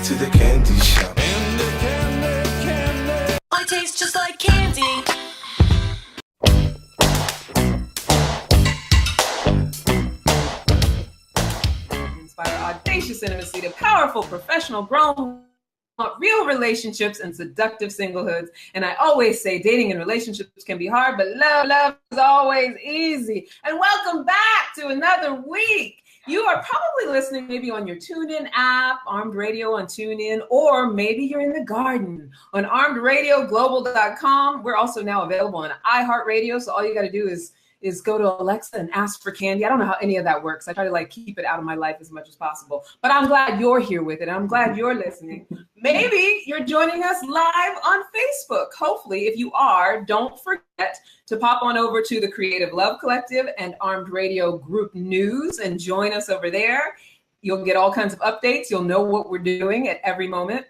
to the candy shop. I taste just like candy. Inspire audacious intimacy to powerful professional grown real relationships and seductive singlehoods. And I always say dating and relationships can be hard, but love is always easy. And welcome back to another week. You are probably listening maybe on your TuneIn app, Armed Radio on TuneIn, or maybe you're in the garden on armedradioglobal.com. We're also now available on iHeartRadio, so all you got to do is go to Alexa and ask for candy. I don't know how any of that works. I try to keep it out of my life as much as possible. But I'm glad you're here with it. I'm glad you're listening. Maybe you're joining us live on Facebook. Hopefully, if you are, don't forget to pop on over to the Creative Love Collective and Armed Radio Group News and join us over there. You'll get all kinds of updates. You'll know what we're doing at every moment.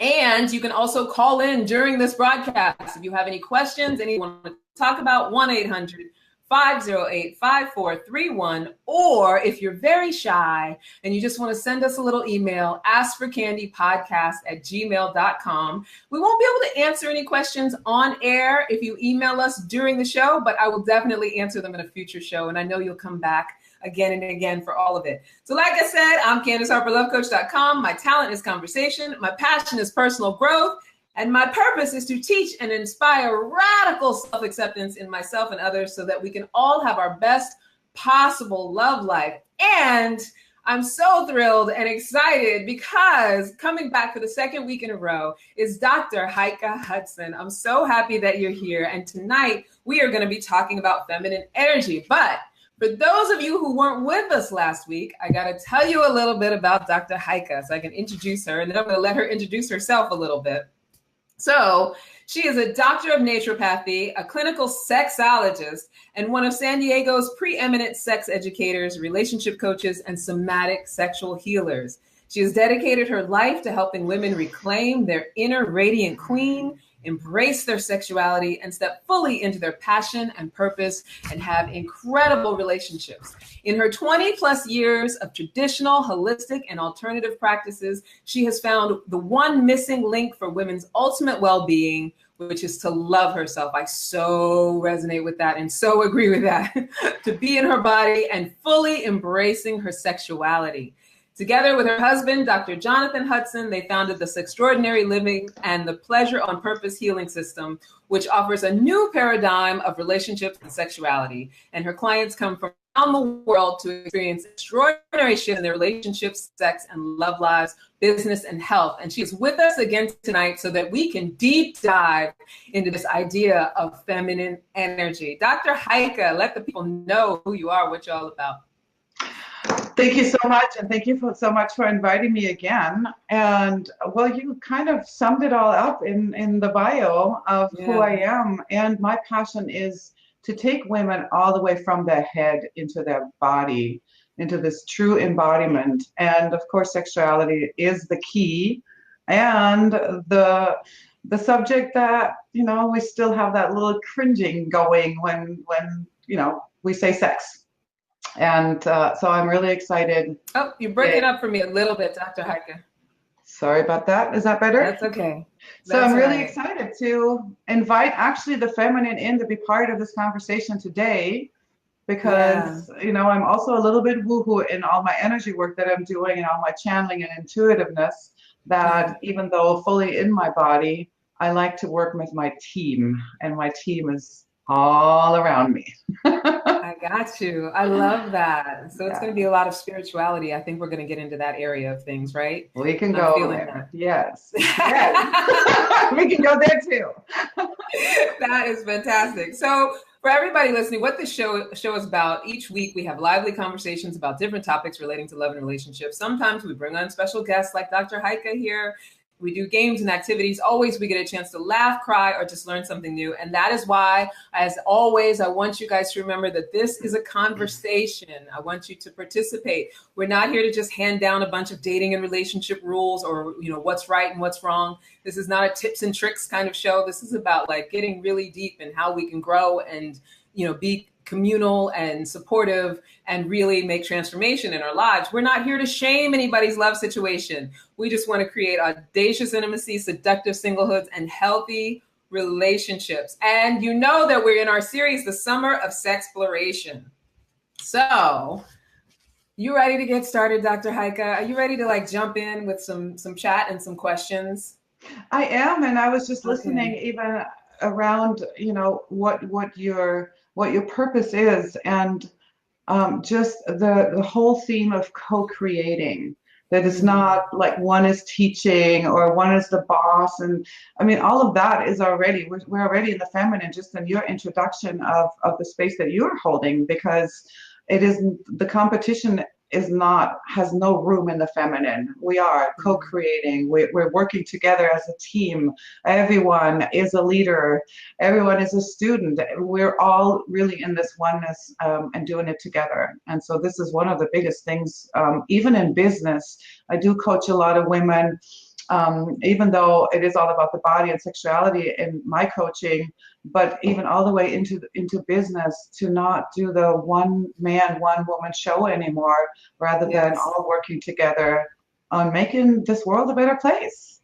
And you can also call in during this broadcast. If you have any questions, anything you want to talk about, 1-800-508-5431, or if you're very shy and you just want to send us a little email, askforcandypodcast@gmail.com. We won't be able to answer any questions on air if you email us during the show, but I will definitely answer them in a future show, and I know you'll come back again and again for all of it. So like I said, I'm Candace Harper, lovecoach.com. My talent is conversation. My passion is personal growth. And my purpose is to teach and inspire radical self-acceptance in myself and others so that we can all have our best possible love life. And I'm so thrilled and excited because coming back for the second week in a row is Dr. Heike Hudson. I'm so happy that you're here. And tonight we are going to be talking about feminine energy. But for those of you who weren't with us last week, I got to tell you a little bit about Dr. Heike so I can introduce her, and then I'm going to let her introduce herself a little bit. So she is a doctor of naturopathy, a clinical sexologist, and one of San Diego's preeminent sex educators, relationship coaches, and somatic sexual healers. She has dedicated her life to helping women reclaim their inner radiant queen, embrace their sexuality, and step fully into their passion and purpose and have incredible relationships. In her 20 plus years of traditional, holistic, and alternative practices, she has found the one missing link for women's ultimate well-being, which is to love herself. I so resonate with that and so agree with that. To be in her body and fully embracing her sexuality. Together with her husband, Dr. Jonathan Hudson, they founded the Extraordinary Living and the Pleasure on Purpose Healing System, which offers a new paradigm of relationships and sexuality. And her clients come from around the world to experience extraordinary shifts in their relationships, sex, and love lives, business, and health. And she is with us again tonight so that we can deep dive into this idea of feminine energy. Dr. Heike, let the people know who you are, what you're all about. Thank you so much, and thank you so much for inviting me again. And well, you kind of summed it all up in the bio of who I am. And my passion is to take women all the way from their head into their body, into this true embodiment. And of course, sexuality is the key, and the subject that, you know, we still have that little cringing going when you know, we say sex. And so I'm really excited. Oh, you break it up for me a little bit, Dr. Heike. Sorry about that. Is that better? That's okay. So I'm really excited to invite actually the feminine in to be part of this conversation today, because, you know, I'm also a little bit woo-hoo in all my energy work that I'm doing and all my channeling and intuitiveness, that even though fully in my body, I like to work with my team, and my team is all around me. I got you. I love that. So it's going to be a lot of spirituality. I think we're going to get into that area of things, right? We can go there. Yes. Yes. We can go there too. That is fantastic. So for everybody listening, what this show is about, each week we have lively conversations about different topics relating to love and relationships. Sometimes we bring on special guests like Dr. Heike here. We do games and activities. Always we get a chance to laugh, cry, or just learn something new. And that is why, as always, I want you guys to remember that this is a conversation. I want you to participate. We're not here to just hand down a bunch of dating and relationship rules or, you know, what's right and what's wrong. This is not a tips and tricks kind of show. This is about like getting really deep in how we can grow and, you know, be communal and supportive and really make transformation in our lives. We're not here to shame anybody's love situation. We just want to create audacious intimacy, seductive singlehoods, and healthy relationships. And you know that we're in our series, The Summer of Sexploration. So you ready to get started, Dr. Heike? Are you ready to like jump in with some chat and some questions? I am, and I was just listening even around, what your purpose is, and just the whole theme of co-creating. That it's not like one is teaching or one is the boss, and I mean all of that is already we're already in the feminine, just in your introduction of the space that you're holding, because it is the competition has no room in the feminine. We are co-creating. We're working together as a team. Everyone is a leader. Everyone is a student. We're all really in this oneness and doing it together. And so this is one of the biggest things, even in business. I do coach a lot of women, even though it is all about the body and sexuality in my coaching, but even all the way into business, to not do the one man, one woman show anymore, rather than all working together on making this world a better place.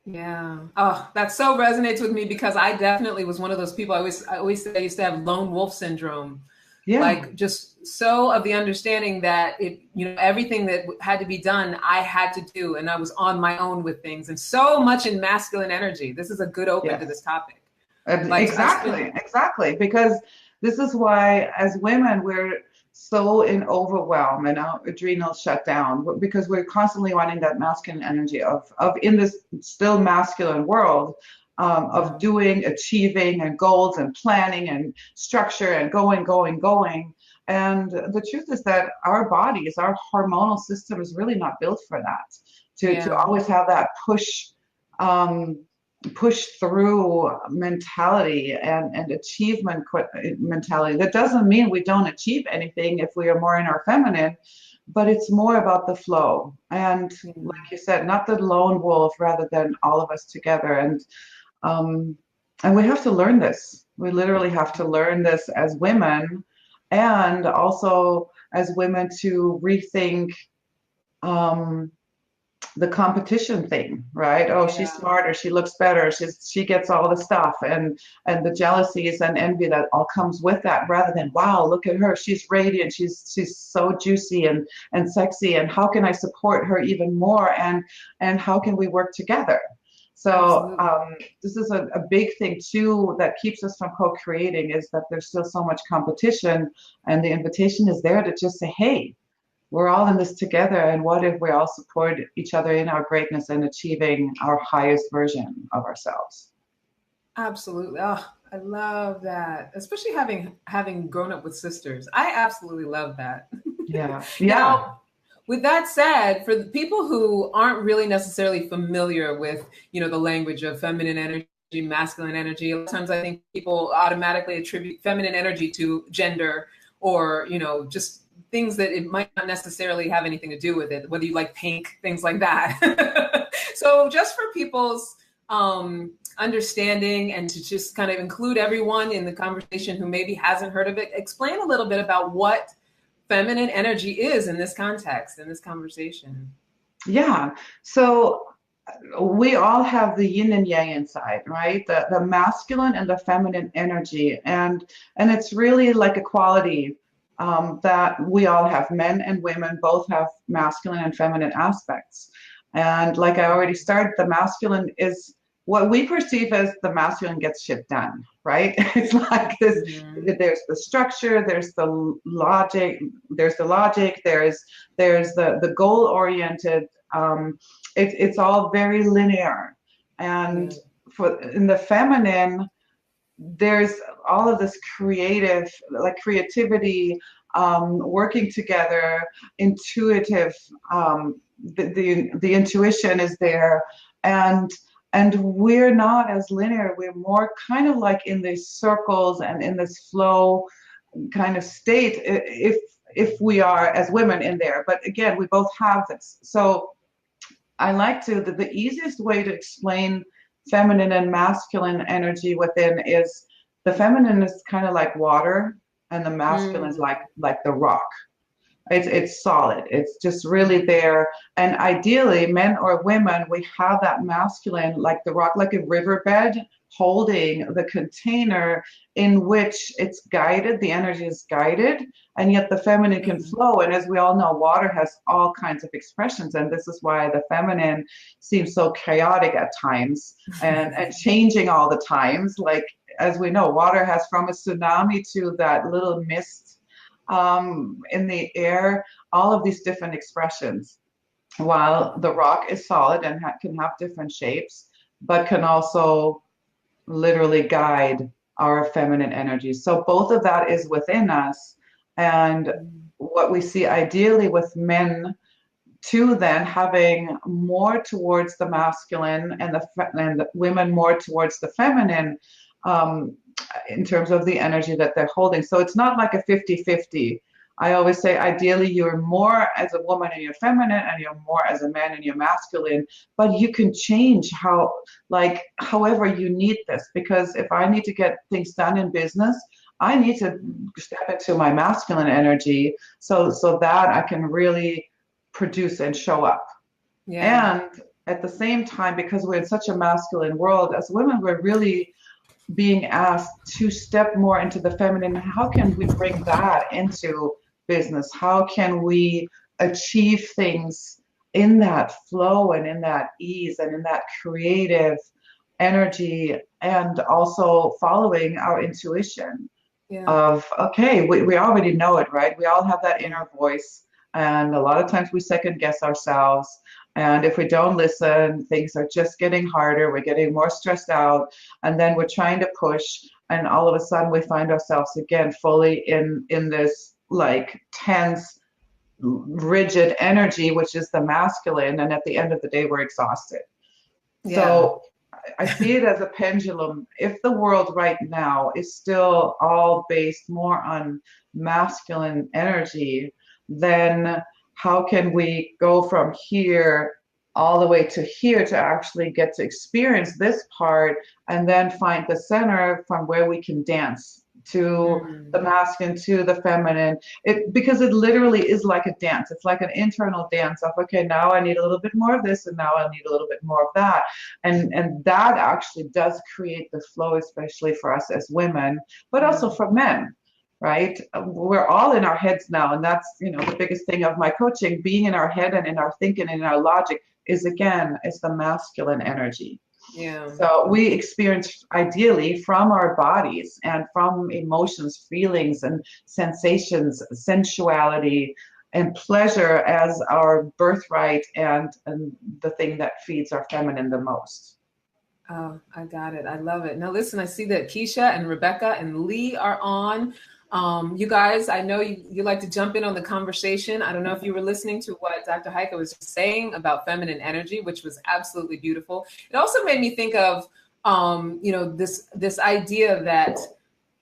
Yeah. Oh, that so resonates with me, because I definitely was one of those people. I always say I used to have lone wolf syndrome. Yeah. Like just so of the understanding that everything that had to be done, I had to do, and I was on my own with things, and so much in masculine energy. This is a good open to this topic. Exactly. Because this is why as women, we're so in overwhelm and our adrenals shut down, because we're constantly wanting that masculine energy of in this still masculine world, of doing, achieving, and goals and planning and structure and going. And the truth is that our bodies, our hormonal system is really not built for that, to always have that push through mentality and achievement mentality. That doesn't mean we don't achieve anything if we are more in our feminine, but it's more about the flow. And like you said, not the lone wolf, rather than all of us together. And we have to learn this. We literally have to learn this as women, and also as women to rethink the competition thing, right? Oh, she's smarter, she looks better, she gets all the stuff, and the jealousies and envy that all comes with that, rather than, wow, look at her, she's radiant, she's so juicy and sexy, and how can I support her even more, and how can we work together? So this is a big thing too that keeps us from co-creating, is that there's still so much competition, and the invitation is there to just say, hey, we're all in this together, and what if we all support each other in our greatness and achieving our highest version of ourselves? Absolutely. Oh, I love that. Especially having grown up with sisters. I absolutely love that. Yeah. Now, with that said, for the people who aren't really necessarily familiar with, the language of feminine energy, masculine energy, a lot of times I think people automatically attribute feminine energy to gender, or, just things that it might not necessarily have anything to do with it, whether you like pink, things like that. So just for people's understanding, and to just kind of include everyone in the conversation who maybe hasn't heard of it, explain a little bit about what feminine energy is in this context, in this conversation. Yeah. So we all have the yin and yang inside, right? The masculine and the feminine energy. And it's really like a quality that we all have. Men and women both have masculine and feminine aspects. And like I already started, the masculine is what we perceive as the masculine gets shit done, right? It's like this, there's the structure, there's the logic, there's the goal-oriented, it's all very linear. And in the feminine, there's all of this creativity, working together, intuitive, the intuition is there, and we're not as linear. We're more kind of like in these circles and in this flow kind of state, if we are as women in there. But again, we both have this. So I like to, the easiest way to explain feminine and masculine energy within is, the feminine is kind of like water, and the masculine is like the rock. It's solid. It's just really there. And ideally, men or women, we have that masculine like the rock, like a riverbed holding the container in which it's guided, the energy is guided, and yet the feminine can flow. And as we all know, water has all kinds of expressions, and this is why the feminine seems so chaotic at times and changing all the times. Like, as we know, water has from a tsunami to that little mist in the air, all of these different expressions, while the rock is solid and can have different shapes, but can also literally guide our feminine energy. So both of that is within us. And what we see ideally with men too, then having more towards the masculine and the women more towards the feminine, in terms of the energy that they're holding. So it's not like a 50-50. I always say ideally you're more as a woman in your feminine and you're more as a man in your masculine, but you can change however you need this, because if I need to get things done in business, I need to step into my masculine energy so that I can really produce and show up. Yeah. And at the same time, because we're in such a masculine world, as women, we're really being asked to step more into the feminine. How can we bring that into business? How can we achieve things in that flow and in that ease and in that creative energy, and also following our intuition of, okay, we already know it, right? We all have that inner voice, and a lot of times we second guess ourselves. And if we don't listen, things are just getting harder. We're getting more stressed out. And then we're trying to push. And all of a sudden we find ourselves again fully in this like tense, rigid energy, which is the masculine. And at the end of the day, we're exhausted. Yeah. So I see it as a pendulum. If the world right now is still all based more on masculine energy, then how can we go from here all the way to here to actually get to experience this part, and then find the center from where we can dance to the masculine, to the feminine? Because it literally is like a dance. It's like an internal dance of, okay, now I need a little bit more of this, and now I need a little bit more of that. And that actually does create the flow, especially for us as women, but also for men. Right? We're all in our heads now. And that's, the biggest thing of my coaching, being in our head and in our thinking and in our logic is the masculine energy. Yeah. So we experience ideally from our bodies and from emotions, feelings and sensations, sensuality and pleasure as our birthright and the thing that feeds our feminine the most. Oh, I got it. I love it. Now listen, I see that Keisha and Rebecca and Lee are on. You guys, I know you like to jump in on the conversation. I don't know if you were listening to what Dr. Heike was just saying about feminine energy, which was absolutely beautiful. It also made me think of, this idea that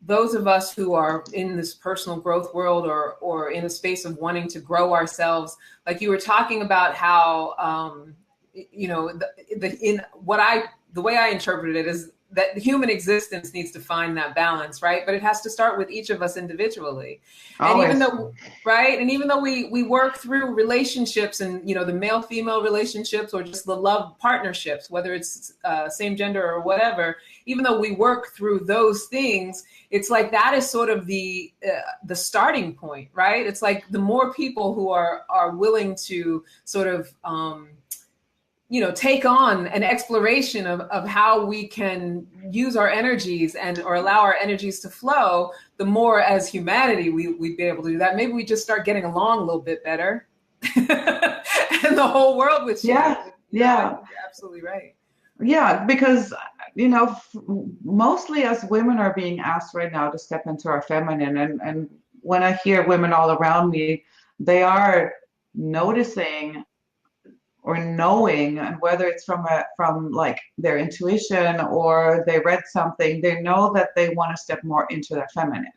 those of us who are in this personal growth world or in a space of wanting to grow ourselves, like you were talking about how, the way I interpreted it is that the human existence needs to find that balance, right? But it has to start with each of us individually. Always. And even though we work through relationships and, the male-female relationships or just the love partnerships, whether it's same gender or whatever, even though we work through those things, it's like that is sort of the starting point, right? It's like the more people who are willing to sort of, take on an exploration of how we can use our energies or allow our energies to flow, the more as humanity we'd be able to do that. Maybe we just start getting along a little bit better and the whole world would change. Yeah. You're absolutely right. Yeah, because, mostly as women are being asked right now to step into our feminine. And when I hear women all around me, they are noticing or knowing, and whether it's from like their intuition or they read something, they know that they want to step more into their feminine.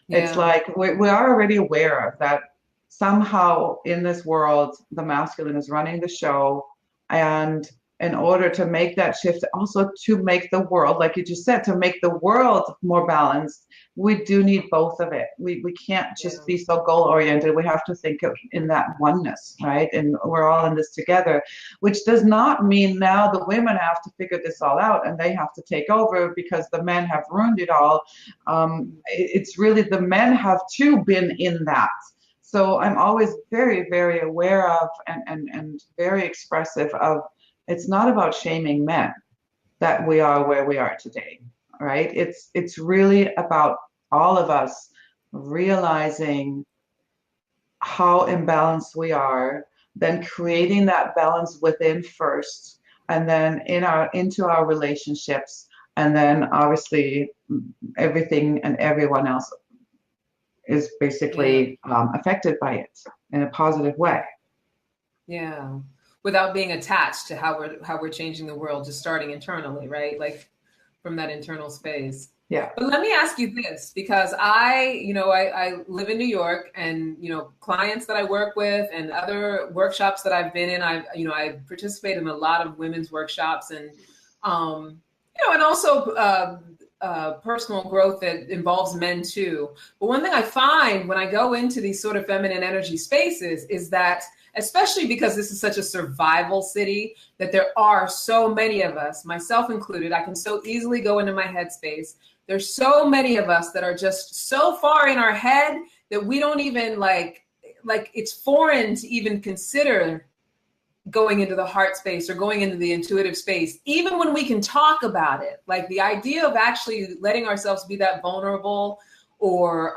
Yeah. It's like we are already aware of that somehow in this world, the masculine is running the show, and in order to make that shift, also to make the world, like you just said, to make the world more balanced, we do need both of it. We can't just be so goal oriented. We have to think of in that oneness, right? And we're all in this together, which does not mean now the women have to figure this all out and they have to take over because the men have ruined it all. It's really the men have too been in that. So I'm always very, very aware of and very expressive of, it's not about shaming men that we are where we are today, right? It's really about all of us realizing how imbalanced we are, then creating that balance within first, and then into our relationships, and then obviously everything and everyone else is basically affected by it in a positive way. Yeah. Without being attached to how we're changing the world, just starting internally, right? Like from that internal space. Yeah. But let me ask you this, because I live in New York, and, clients that I work with and other workshops that I've been in, I participate in a lot of women's workshops, and, and also personal growth that involves men too. But one thing I find when I go into these sort of feminine energy spaces is that, especially because this is such a survival city, that there are so many of us, myself included, I can so easily go into my headspace. There's so many of us that are just so far in our head that we don't even like it's foreign to even consider going into the heart space or going into the intuitive space, even when we can talk about it. Like the idea of actually letting ourselves be that vulnerable, or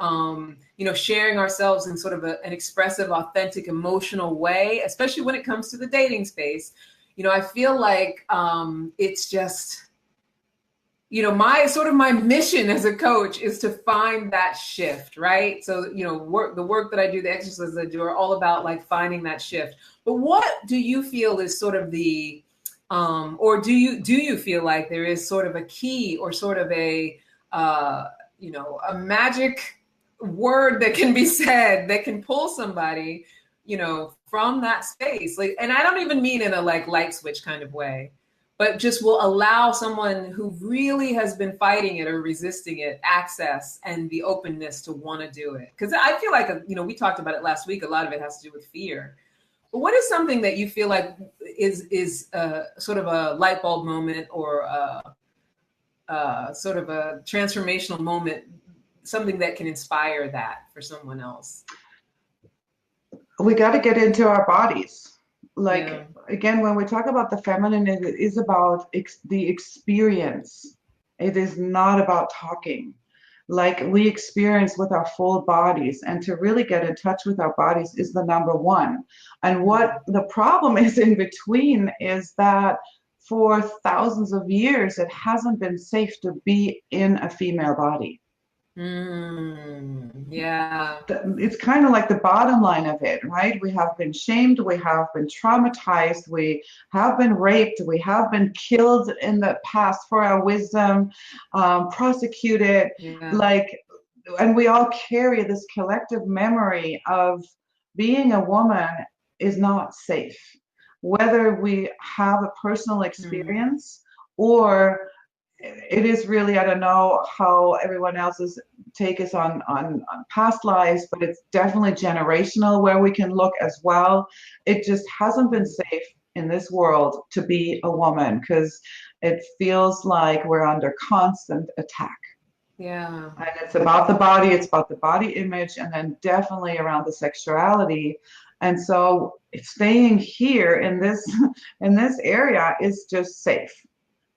sharing ourselves in sort of an expressive, authentic, emotional way, especially when it comes to the dating space. I feel like it's just, my mission as a coach is to find that shift, right? So, the work that I do, the exercises I do are all about like finding that shift. But what do you feel is sort of the, or do you feel like there is sort of a key or sort of a magic word that can be said that can pull somebody, from that space? Like, and I don't even mean in a like light switch kind of way, but just will allow someone who really has been fighting it or resisting it access and the openness to want to do it. Because I feel like, we talked about it last week. A lot of it has to do with fear. But what is something that you feel like is sort of a light bulb moment, or sort of a transformational moment, something that can inspire that for someone else? We got to get into our bodies. Again, when we talk about the feminine, it is about the experience. It is not about talking. Like we experience with our full bodies, and to really get in touch with our bodies is the number one. And what the problem is in between is that for thousands of years, it hasn't been safe to be in a female body. Yeah. It's kind of like the bottom line of it, right? We have been shamed, we have been traumatized, we have been raped, we have been killed in the past for our wisdom, prosecuted, and we all carry this collective memory of being a woman is not safe. Whether we have a personal experience or it is really, I don't know how everyone else's take is on past lives, but it's definitely generational where we can look as well. It just hasn't been safe in this world to be a woman, because it feels like we're under constant attack. Yeah. And it's about the body, it's about the body image, and then definitely around the sexuality. And so staying here in this area is just safe.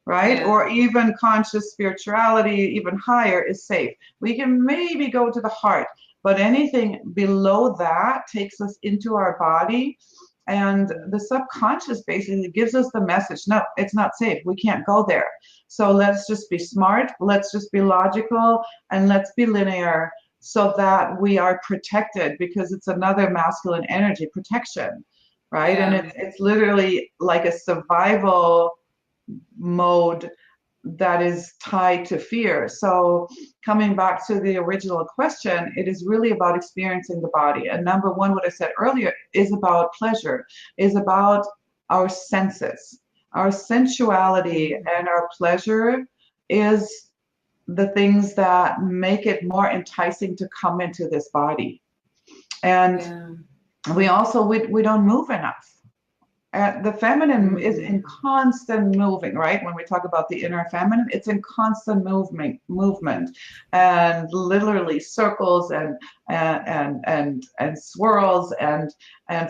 Right? Yeah. Or even conscious spirituality, even higher, is safe. We can maybe go to the heart, but anything below that takes us into our body. And the subconscious basically gives us the message, no, it's not safe. We can't go there. So let's just be smart. Let's just be logical, and let's be linear so that we are protected, because it's another masculine energy, protection, right? Yeah. And it's literally like a survival mode that is tied to fear. So coming back to the original question, it is really about experiencing the body. And number one, what I said earlier, is about pleasure, is about our senses. Our sensuality and our pleasure is the things that make it more enticing to come into this body. And we also, we don't move enough. The feminine is in constant moving, right? When we talk about the inner feminine, it's in constant movement, and literally circles and swirls and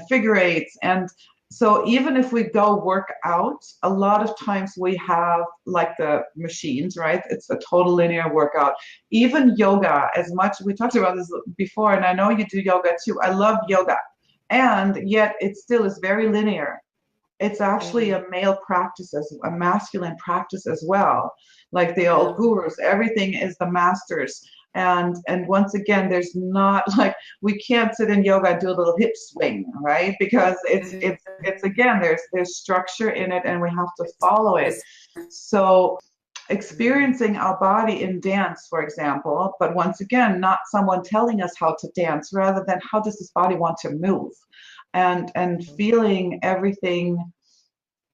figure eights. And so even if we go work out, a lot of times we have like the machines, right? It's a total linear workout. Even yoga, as much, we talked about this before, and I know you do yoga too. I love yoga. And yet it still is very linear. It's actually a male practice, a masculine practice as well. Like the old gurus, everything is the masters. And once again, there's not like, we can't sit in yoga and do a little hip swing, right? Because it's again, there's structure in it and we have to follow it. So experiencing our body in dance, for example, but once again, not someone telling us how to dance, rather than how does this body want to move, and feeling everything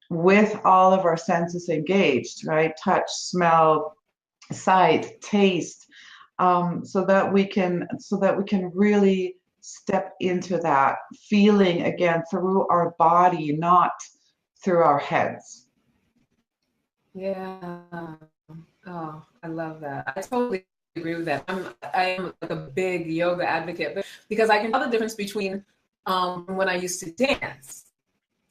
with all of our senses engaged, right? Touch, smell, sight, taste, so that we can really step into that feeling again through our body, not through our heads. Yeah. Oh, I love that. I totally agree with that. I am like a big yoga advocate, because I can tell the difference between when I used to dance,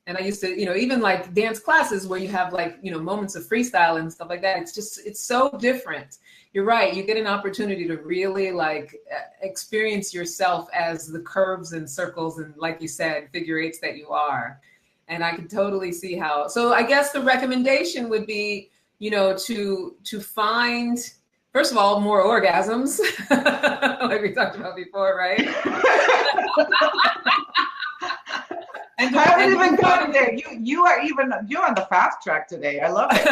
and I used to, even like dance classes where you have like, moments of freestyle and stuff like that. It's so different. You're right. You get an opportunity to really like experience yourself as the curves and circles and, like you said, figure eights that you are. And I can totally see how. So I guess the recommendation would be, to find, first of all, more orgasms, like we talked about before, right? I haven't even gotten there. You're on the fast track today. I love it.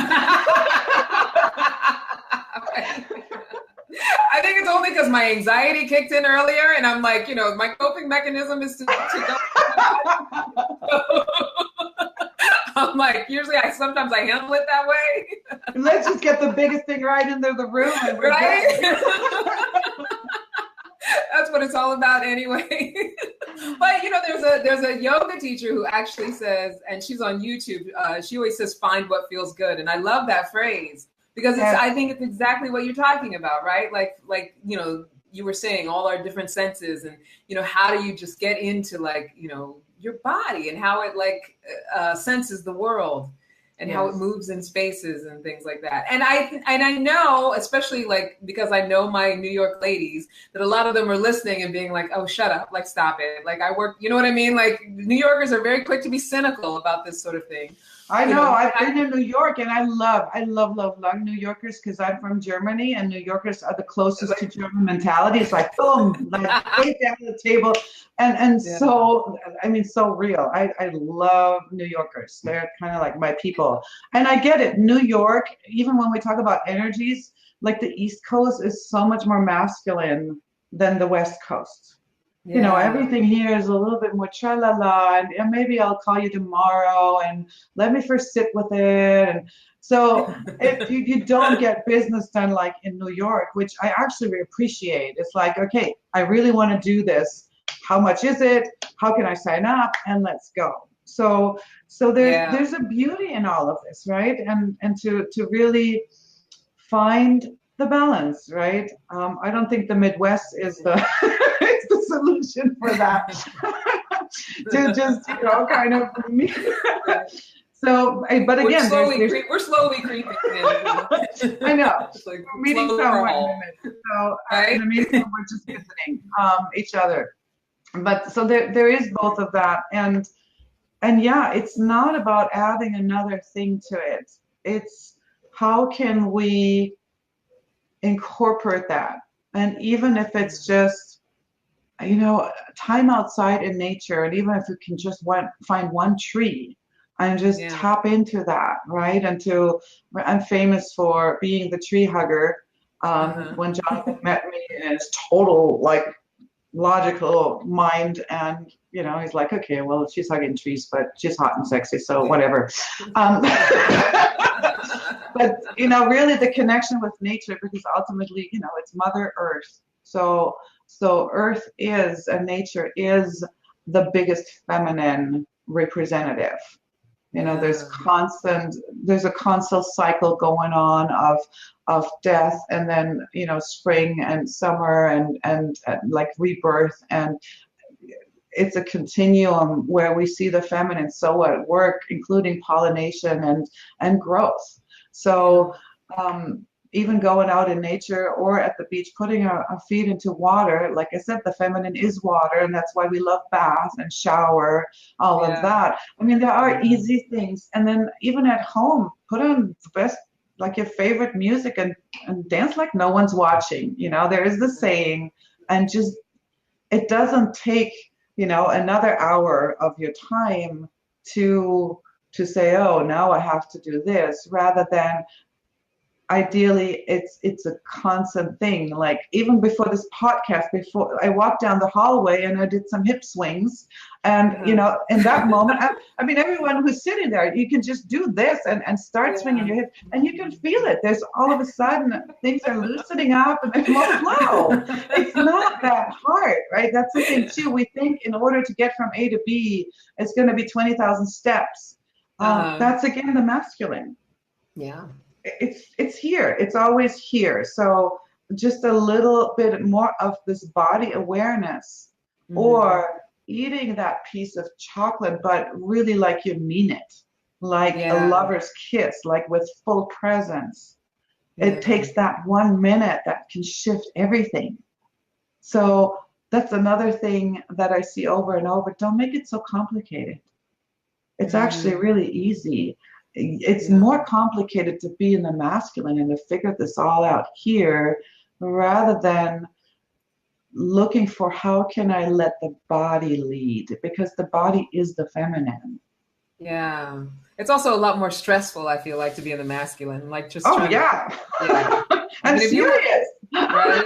I think it's only because my anxiety kicked in earlier, and I'm like, my coping mechanism is to go. I'm like, usually sometimes I handle it that way. Let's just get the biggest thing right into the room, and we're right. That's what it's all about anyway. But there's a yoga teacher who actually says, and she's on YouTube, she always says, find what feels good. And I love that phrase, because I think it's exactly what you're talking about, right? Like you were saying, all our different senses, and how do you just get into like your body and how it like senses the world, and how it moves in spaces and things like that. And I know, especially like, because I know my New York ladies, that a lot of them are listening and being like, oh, shut up, like, stop it. Like, I work, you know what I mean? Like, New Yorkers are very quick to be cynical about this sort of thing. I know. I've been in New York, and I love New Yorkers, because I'm from Germany, and New Yorkers are the closest to German mentality. It's like, boom, like face down the table, and so, I mean, so real. I love New Yorkers. They're kind of like my people, and I get it. New York, even when we talk about energies, like the East Coast is so much more masculine than the West Coast. Everything here is a little bit more tra-la-la, and maybe I'll call you tomorrow, and let me first sit with it. And so if you don't get business done like in New York, which I actually appreciate, it's like, okay, I really want to do this. How much is it? How can I sign up? And let's go. So there's a beauty in all of this, right? And to really find the balance, right? I don't think the Midwest is the solution for that. To just kind of so, but again, we're slowly creeping in. I know. Like we're meeting someone, so in the meantime, we're just visiting each other. But so there is both of that, and yeah, it's not about adding another thing to it. It's how can we incorporate that, and even if it's just time outside in nature, and even if you can just find one tree and just tap into that, right? I'm famous for being the tree hugger. When Jonathan met me in his total like logical mind, and he's like, okay, well, she's hugging trees, but she's hot and sexy, so whatever. But really the connection with nature, because ultimately, it's Mother Earth. So Earth is, and nature is, the biggest feminine representative. There's a constant cycle going on of death, and then spring and summer and like rebirth, and it's a continuum where we see the feminine so at work, including pollination and growth. So even going out in nature or at the beach, putting our feet into water, like I said, the feminine is water, and that's why we love bath and shower, all of that. I mean, there are easy things. And then even at home, put on the best, like your favorite music, and dance like no one's watching. There is the saying, and just, it doesn't take, another hour of your time to say, oh, now I have to do this, rather than ideally it's a constant thing. Like even before this podcast, before I walked down the hallway and I did some hip swings, and in that moment, I mean, everyone who's sitting there, you can just do this and start swinging your hips, and you can feel it. There's all of a sudden things are loosening up and they're more flow. It's not that hard, right? That's the thing too. We think in order to get from A to B, it's going to be 20,000 steps. That's again the masculine. Yeah. It's here. It's always here. So just a little bit more of this body awareness, or eating that piece of chocolate, but really like you mean it, like a lover's kiss, like with full presence. It takes that 1 minute that can shift everything. So that's another thing that I see over and over. Don't make it so complicated. It's actually really easy. It's more complicated to be in the masculine and to figure this all out here, rather than looking for how can I let the body lead, because the body is the feminine. Yeah. It's also a lot more stressful, I feel like, to be in the masculine. Like just I'm serious. Right?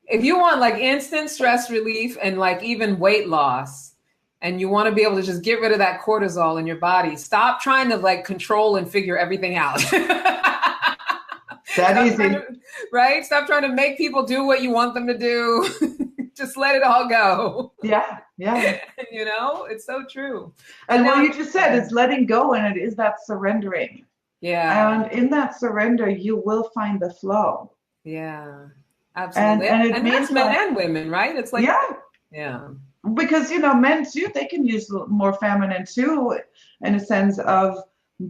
If you want like instant stress relief and like even weight loss, and you want to be able to just get rid of that cortisol in your body, stop trying to like control and figure everything out. That easy. Right? Stop trying to make people do what you want them to do. Just let it all go. Yeah. It's so true. And what you just said is letting go, and it is that surrendering. Yeah. And in that surrender, you will find the flow. Yeah, absolutely. And that's men and women, right? It's like, yeah. Because, men too, they can use more feminine too, in a sense of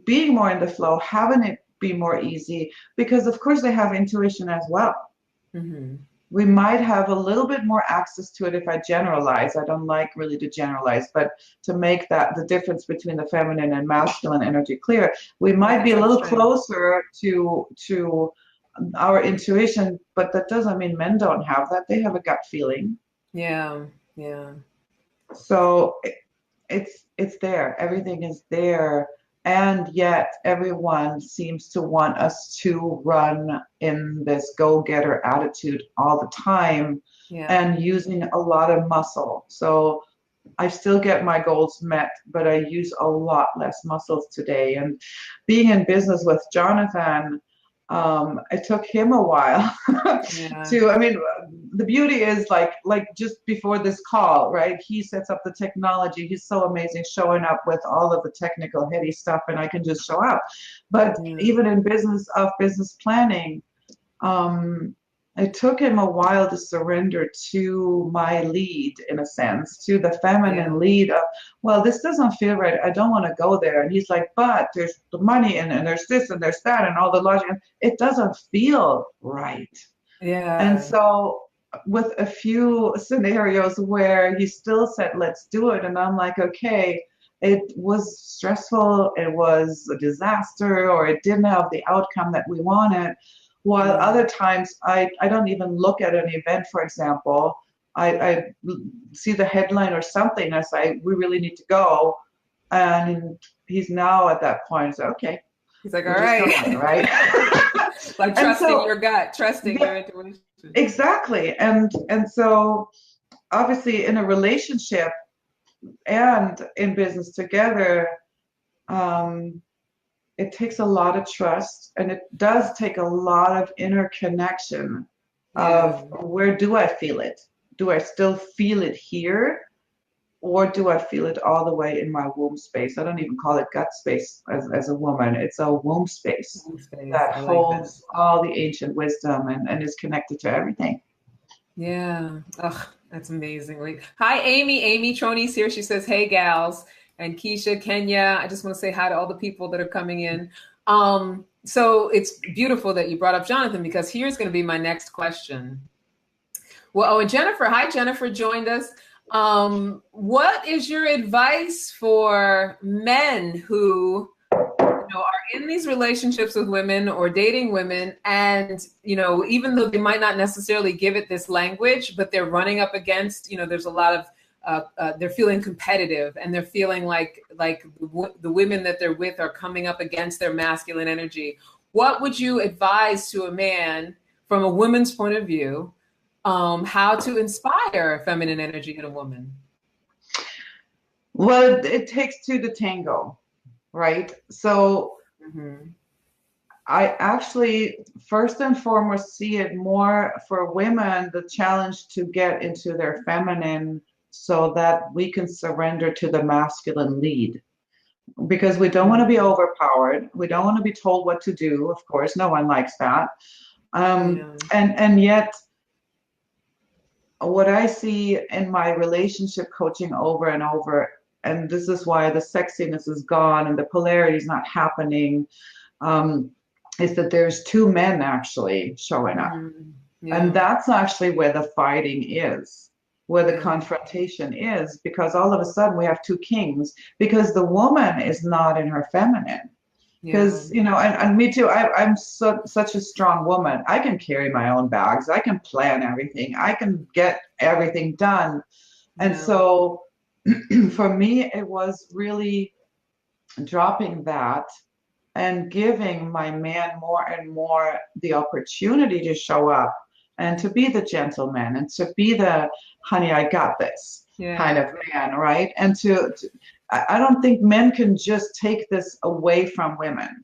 being more in the flow, having it be more easy, because of course they have intuition as well. Mm-hmm. We might have a little bit more access to it if I generalize. I don't like really to generalize, but to make that the difference between the feminine and masculine energy clear, we might be a little closer to our intuition, but that doesn't mean men don't have that. They have a gut feeling. Yeah. So it's there. Everything is there. And yet everyone seems to want us to run in this go-getter attitude all the time, and using a lot of muscle. So I still get my goals met, but I use a lot less muscles today. And being in business with Jonathan, it took him a while the beauty is like just before this call, right? He sets up the technology. He's so amazing, showing up with all of the technical heady stuff, and I can just show up. But even in business planning, it took him a while to surrender to my lead, in a sense, to the feminine lead of, well, this doesn't feel right. I don't want to go there. And he's like, but there's the money and there's this and there's that and all the logic. It doesn't feel right. Yeah. And so with a few scenarios where he still said, let's do it. And I'm like, okay, it was stressful. It was a disaster, or it didn't have the outcome that we wanted. While other times I don't even look at an event, for example. I see the headline or something, and I say, we really need to go. And he's now at that point, so okay. He's like, all right. Right? Like trusting your gut, trusting your intuition. Exactly. And so obviously in a relationship and in business together, it takes a lot of trust, and it does take a lot of inner connection of where do I feel it? Do I still feel it here? Or do I feel it all the way in my womb space? I don't even call it gut space as a woman. It's a womb space that holds all the ancient wisdom and is connected to everything. Yeah. Ugh, that's amazing. Like, hi, Amy. Amy Troni's here. She says, hey, gals. And Keisha, Kenya, I just want to say hi to all the people that are coming in. So it's beautiful that you brought up Jonathan, because here's going to be my next question. Well, and Jennifer, hi, Jennifer joined us. What is your advice for men who are in these relationships with women or dating women, and even though they might not necessarily give it this language, but they're running up against, there's a lot of they're feeling competitive, and they're feeling like the women that they're with are coming up against their masculine energy. What would you advise to a man from a woman's point of view, how to inspire feminine energy in a woman? Well, it takes two to tango, right? So I actually, first and foremost, see it more for women, the challenge to get into their feminine so that we can surrender to the masculine lead. Because we don't want to be overpowered. We don't want to be told what to do. Of course, no one likes that. And yet, what I see in my relationship coaching over and over, and this is why the sexiness is gone and the polarity is not happening, is that there's two men actually showing up. And that's actually where the fighting is, where the confrontation is, because all of a sudden we have two kings, because the woman is not in her feminine. Because, and me too, I'm such a strong woman. I can carry my own bags. I can plan everything. I can get everything done. And so for me, it was really dropping that and giving my man more and more the opportunity to show up and to be the gentleman and to be the, honey, I got this kind of man, right? And I don't think men can just take this away from women.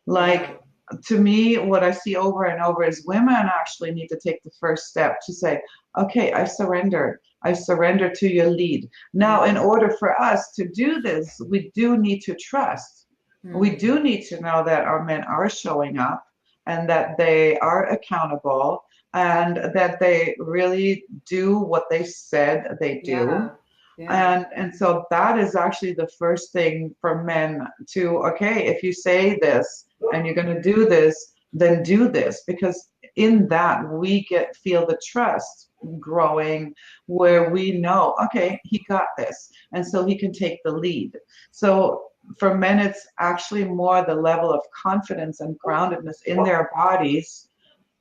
To me, what I see over and over is women actually need to take the first step to say, okay, I surrender. I surrender to your lead. Now, in order for us to do this, we do need to trust. We do need to know that our men are showing up and that they are accountable and that they really do what they said they do. And so that is actually the first thing for men to, okay, if you say this and you're going to do this, then do this, because in that we feel the trust growing where we know, okay, he got this. And so he can take the lead. So for men, it's actually more the level of confidence and groundedness in their bodies.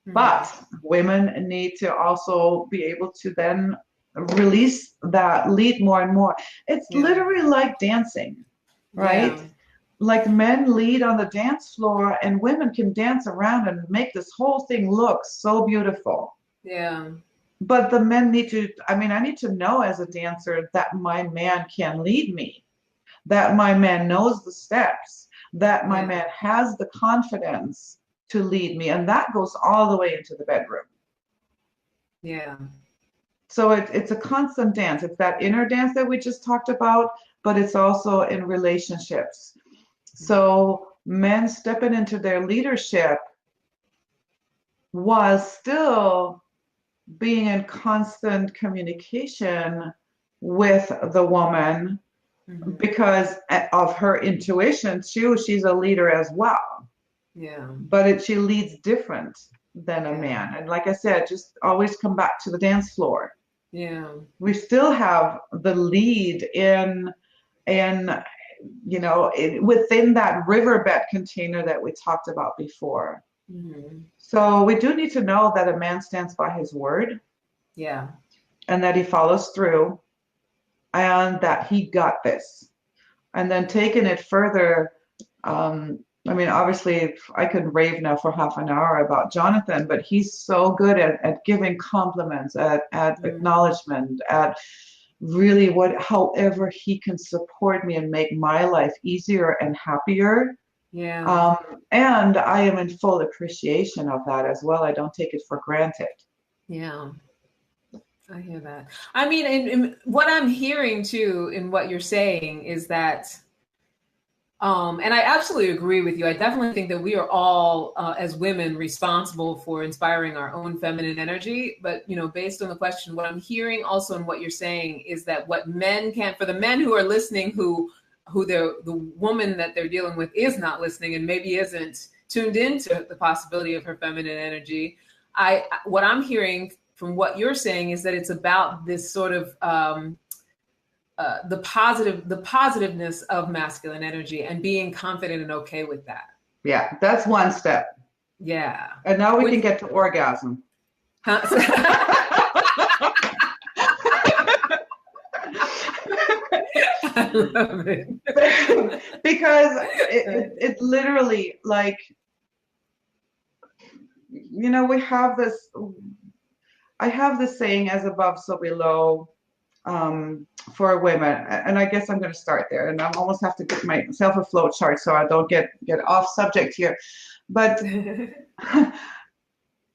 But women need to also be able to then release that lead more and more. It's literally like dancing, right? Like men lead on the dance floor and women can dance around and make this whole thing look so beautiful. But the men need to, I need to know as a dancer that my man can lead me, that my man knows the steps, that my man has the confidence to lead me. And that goes all the way into the bedroom. So it's a constant dance. It's that inner dance that we just talked about, but it's also in relationships. So men stepping into their leadership while still being in constant communication with the woman because of her intuition too. She's a leader as well. But she leads different than a man. And like I said, just always come back to the dance floor. We still have the lead in within that riverbed container that we talked about before. So we do need to know that a man stands by his word. And that he follows through and that he got this. And then taking it further, I mean, obviously, I could rave now for half an hour about Jonathan, but he's so good at giving compliments, at acknowledgement, at really however he can support me and make my life easier and happier. Yeah. And I am in full appreciation of that as well. I don't take it for granted. Yeah. I hear that. I mean, and what I'm hearing too in what you're saying is that, and I absolutely agree with you. I definitely think that we are all, as women, responsible for inspiring our own feminine energy. But, you know, based on the question, what I'm hearing also in what you're saying is that what men can, for the men who are listening, who the woman that they're dealing with is not listening and maybe isn't tuned into the possibility of her feminine energy. What I'm hearing from what you're saying is that it's about this sort of the positiveness of masculine energy and being confident and okay with that. Yeah, that's one step. Yeah. And now we can get to orgasm. Huh? I love it. Because it literally, like, you know, I have this saying, as above, so below, for women. And I guess I'm going to start there. And I almost have to get myself a flow chart so I don't get off subject here. But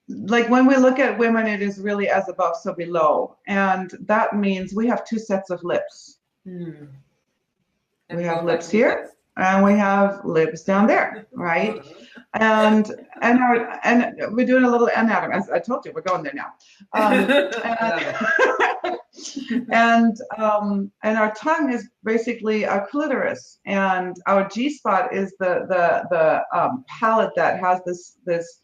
like when we look at women, it is really as above, so below. And that means we have two sets of lips. Mm. We have lips here and we have lips down there, right? And we're doing a little anatomy. As I told you, we're going there now. And our tongue is basically our clitoris, and our G-spot is the palate that has this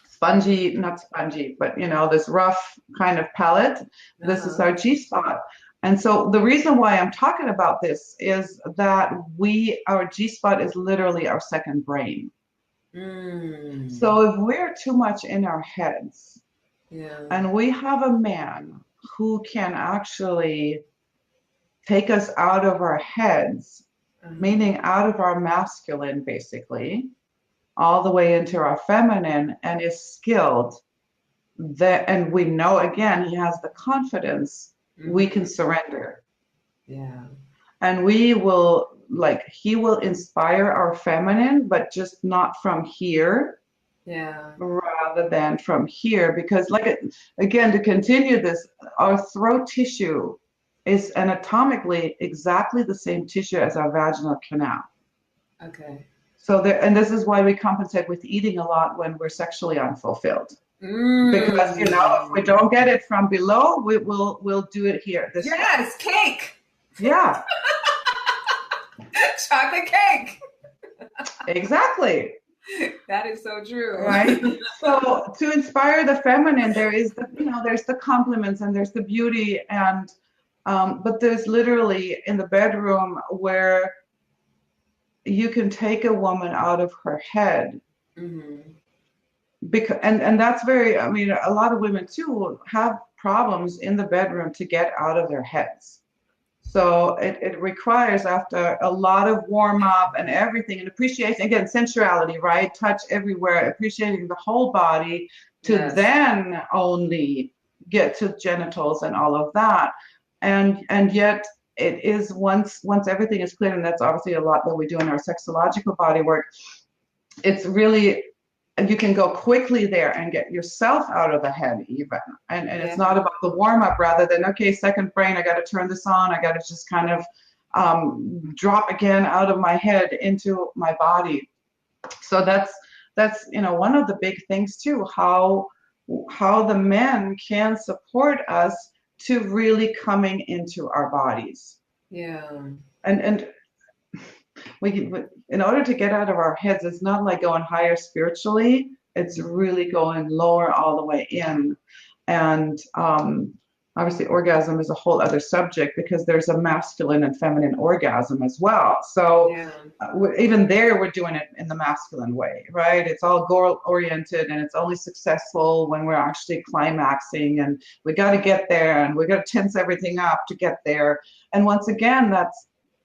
spongy, not spongy, but you know, this rough kind of palate. This is our G-spot. And so the reason why I'm talking about this is that our G-spot is literally our second brain. Mm. So if we're too much in our heads, and we have a man who can actually take us out of our heads, meaning out of our masculine, basically, all the way into our feminine, and is skilled, and we know, again, he has the confidence, we can surrender. Yeah. And he will inspire our feminine, but just not from here. Yeah. Rather than from here, because again, to continue this, our throat tissue is anatomically exactly the same tissue as our vaginal canal. Okay. So and this is why we compensate with eating a lot when we're sexually unfulfilled. Because, you know, if we don't get it from below, we'll do it here. Yes, cake. Yeah. Chocolate cake. Exactly. That is so true. Right? So to inspire the feminine, there's the compliments and there's the beauty, and but there's literally in the bedroom where you can take a woman out of her head. Mm-hmm. Because and that's I mean, a lot of women too have problems in the bedroom to get out of their heads. So it requires, after a lot of warm up and everything, and appreciation, again, sensuality, right? Touch everywhere, appreciating the whole body, to then only get to genitals and all of that. And yet it is once everything is clear, and that's obviously a lot that we do in our sexological body work, it's really, you can go quickly there and get yourself out of the head even. And it's not about the warm up, rather than, okay, second brain, I got to turn this on. I got to just kind of drop again out of my head into my body. So that's, you know, one of the big things too, how the men can support us to really coming into our bodies. Yeah. And we, in order to get out of our heads, it's not like going higher spiritually. It's really going lower all the way in. And obviously orgasm is a whole other subject, because there's a masculine and feminine orgasm as well. So even there, we're doing it in the masculine way, right? It's all goal oriented, and it's only successful when we're actually climaxing, and we got to get there, and we got to tense everything up to get there. And once again,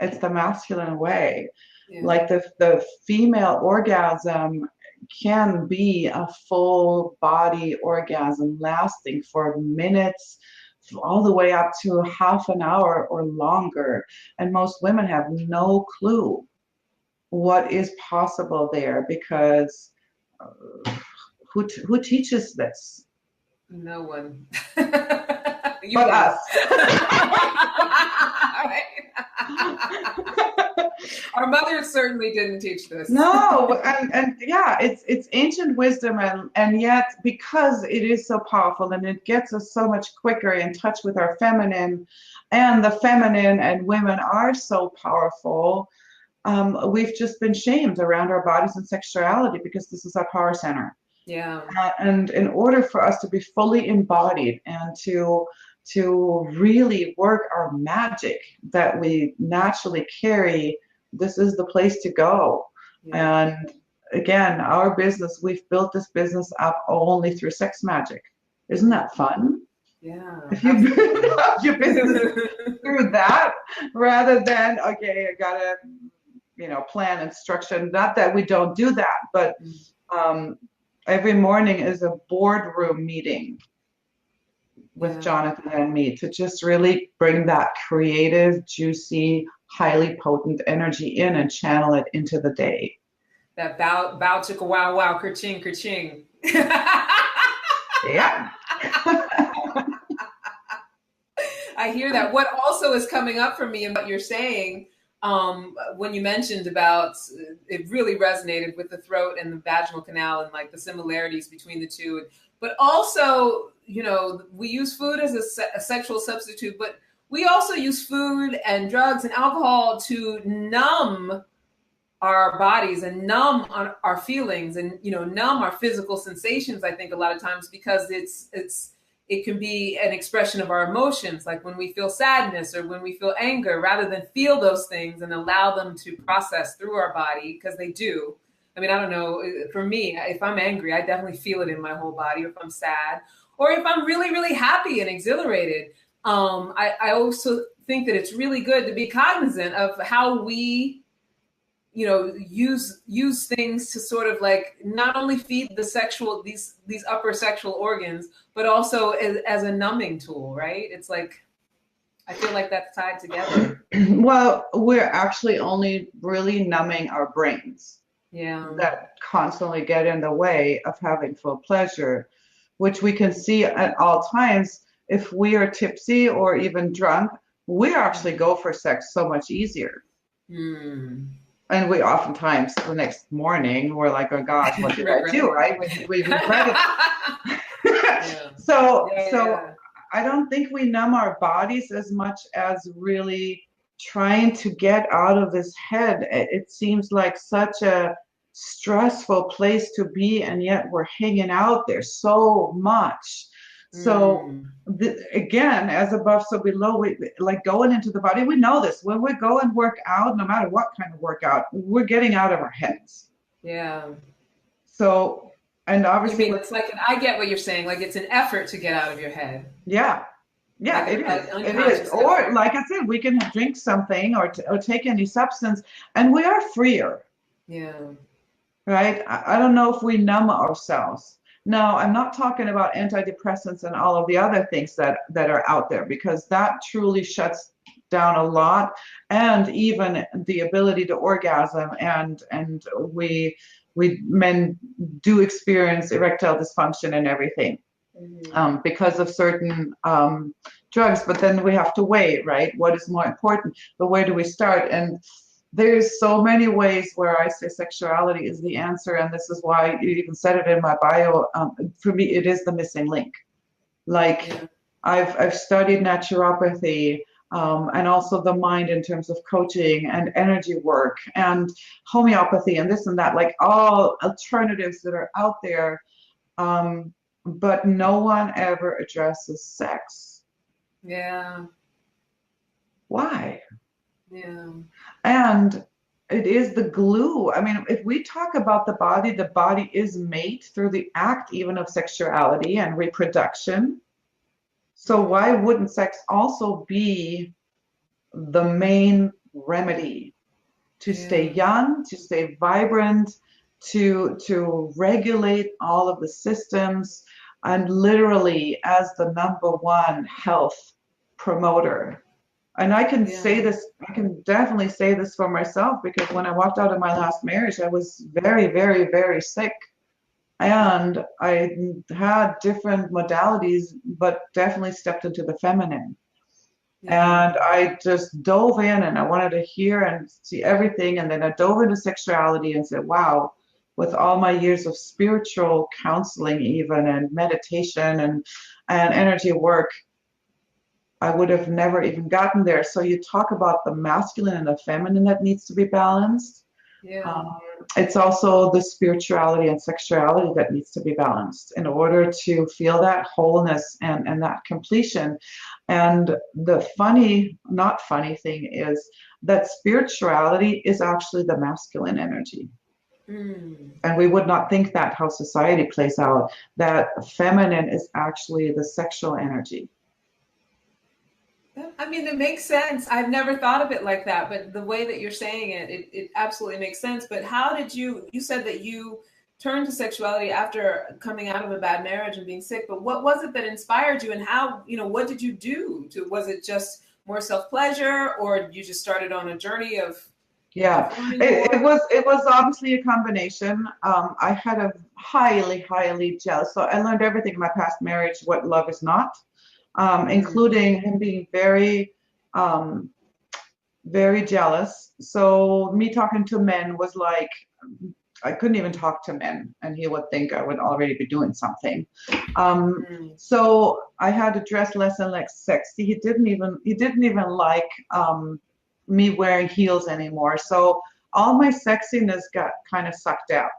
it's the masculine way. Like the female orgasm can be a full body orgasm lasting for minutes, all the way up to half an hour or longer. And most women have no clue what is possible there, because who teaches this? No one. But us. Our mothers certainly didn't teach this. No, and yeah, it's ancient wisdom, and yet because it is so powerful and it gets us so much quicker in touch with our feminine, and the feminine and women are so powerful, we've just been shamed around our bodies and sexuality because this is our power center. Yeah. And in order for us to be fully embodied and to really work our magic that we naturally carry, this is the place to go. Yeah. And again, our business, we've built this business up only through sex magic. Isn't that fun? Yeah. If you build up your business through that, rather than, okay, I gotta, plan and structure. Not that we don't do that, but every morning is a boardroom meeting with Jonathan and me to just really bring that creative, juicy, highly potent energy in and channel it into the day. That bow chicka wow wow kerching kerching. Yeah. I hear that. What also is coming up for me and what you're saying, when you mentioned about, it really resonated with the throat and the vaginal canal and like the similarities between the two. But also, we use food as a sexual substitute, but we also use food and drugs and alcohol to numb our bodies and numb our feelings and, numb our physical sensations, I think a lot of times, because it can be an expression of our emotions, like when we feel sadness or when we feel anger, rather than feel those things and allow them to process through our body, because they do. I mean, I don't know, for me, if I'm angry, I definitely feel it in my whole body, or if I'm sad, or if I'm really, really happy and exhilarated. I also think that it's really good to be cognizant of how we, use things to sort of like not only feed the sexual, these upper sexual organs, but also as a numbing tool, right? It's like, I feel like that's tied together. Well, we're actually only really numbing our brains. Yeah. That constantly get in the way of having full pleasure, which we can see at all times. If we are tipsy or even drunk, we actually go for sex so much easier. And we oftentimes the next morning we're like, oh gosh, what did I do? Right? We regret it. So I don't think we numb our bodies as much as really trying to get out of this head. It seems like such a stressful place to be, and yet we're hanging out there so much. So again, as above, so below, we like going into the body. We know this when we go and work out, no matter what kind of workout, we're getting out of our heads. Yeah. So, and obviously, it's like, I get what you're saying. Like it's an effort to get out of your head. Yeah. Yeah, like it is. Or like I said, we can drink something or take any substance and we are freer. Yeah. Right? I don't know if we numb ourselves. Now, I'm not talking about antidepressants and all of the other things that are out there, because that truly shuts down a lot, and even the ability to orgasm, and we men do experience erectile dysfunction and everything. Because of certain drugs, but then we have to weigh, right? What is more important? But where do we start? And there's so many ways where I say sexuality is the answer, and this is why you even said it in my bio. For me, it is the missing link. Like I've studied naturopathy, and also the mind in terms of coaching and energy work and homeopathy and this and that, like all alternatives that are out there. But no one ever addresses sex. Yeah. Why? Yeah. And it is the glue. I mean, if we talk about the body is made through the act even of sexuality and reproduction. So why wouldn't sex also be the main remedy to stay young, to stay vibrant, to regulate all of the systems, and literally as the number one health promoter. And I can say this, I can definitely say this for myself, because when I walked out of my last marriage, I was very, very, very sick. And I had different modalities, but definitely stepped into the feminine. And I just dove in, and I wanted to hear and see everything. And then I dove into sexuality and said, wow, with all my years of spiritual counseling even, and meditation and energy work, I would have never even gotten there. So you talk about the masculine and the feminine that needs to be balanced. It's also the spirituality and sexuality that needs to be balanced in order to feel that wholeness and that completion. And the funny, not funny thing is that spirituality is actually the masculine energy. And we would not think that, how society plays out, that feminine is actually the sexual energy. I mean, it makes sense. I've never thought of it like that, but the way that you're saying it absolutely makes sense. But how did you said that you turned to sexuality after coming out of a bad marriage and being sick, but what was it that inspired you, and how, what did you do was it just more self-pleasure, or you just started on a journey of? It was obviously a combination. I had a highly jealous, so I learned everything in my past marriage, what love is not. Including him being very, very jealous. So me talking to men was like, I couldn't even talk to men, and he would think I would already be doing something. So I had to dress less and less sexy. He didn't even like me wearing heels anymore. So all my sexiness got kind of sucked out.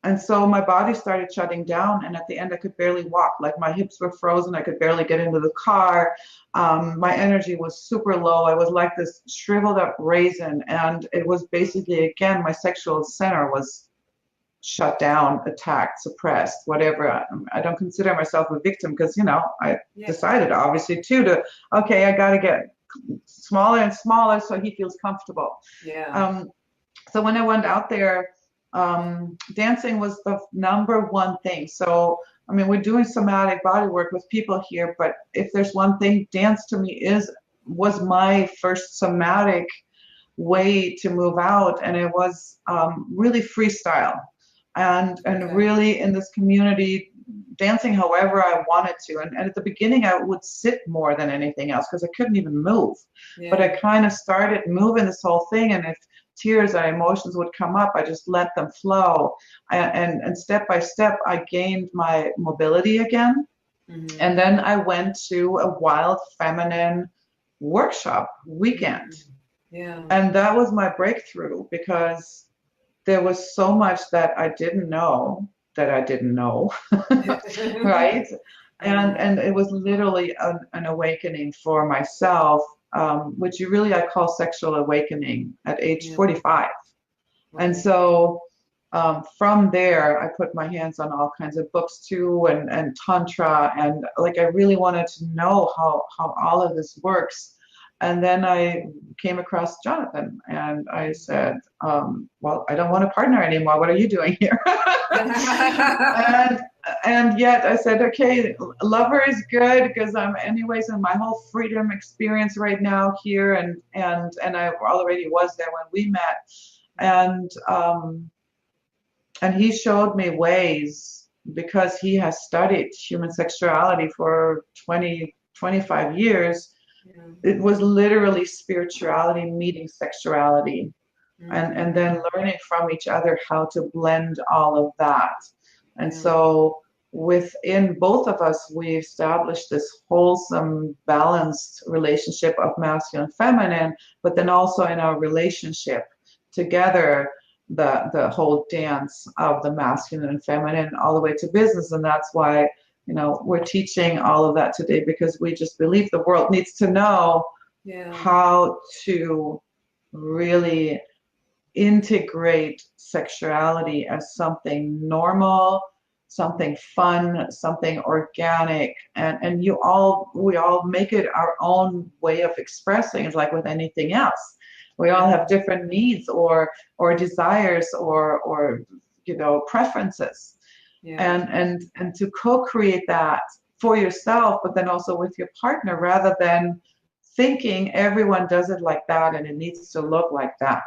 And so my body started shutting down, and at the end I could barely walk. Like my hips were frozen. I could barely get into the car. My energy was super low. I was like this shriveled up raisin, and it was basically, again, my sexual center was shut down, attacked, suppressed, whatever. I don't consider myself a victim because, I decided obviously okay, I got to get smaller and smaller so he feels comfortable. So when I went out there, dancing was the number one thing. So, I mean, we're doing somatic body work with people here, but if there's one thing, dance to me was my first somatic way to move out. And it was really freestyle and really in this community, dancing however I wanted to. And at the beginning, I would sit more than anything else because I couldn't even move. But I kind of started moving this whole thing. And if tears and emotions would come up, I just let them flow. And step by step, I gained my mobility again. And then I went to a wild feminine workshop weekend. And that was my breakthrough, because there was so much that I didn't know, right? And it was literally an awakening for myself, which I call sexual awakening at age 45. And so from there, I put my hands on all kinds of books too, and Tantra, and like I really wanted to know how all of this works. And then I came across Jonathan, and I said, well, I don't want a partner anymore. What are you doing here? And yet I said, okay, lover is good, because I'm anyways in my whole freedom experience right now here. And I already was there when we met. And he showed me ways, because he has studied human sexuality for 25 years. It was literally spirituality meeting sexuality, and then learning from each other how to blend all of that. And so within both of us, we established this wholesome, balanced relationship of masculine and feminine, but then also in our relationship together, the whole dance of the masculine and feminine all the way to business. And that's why we're teaching all of that today, because we just believe the world needs to know how to really integrate sexuality as something normal, something fun, something organic, and we all make it our own way of expressing. It's like with anything else. We all have different needs or desires or preferences. Yeah. And to co-create that for yourself, but then also with your partner, rather than thinking everyone does it like that and it needs to look like that.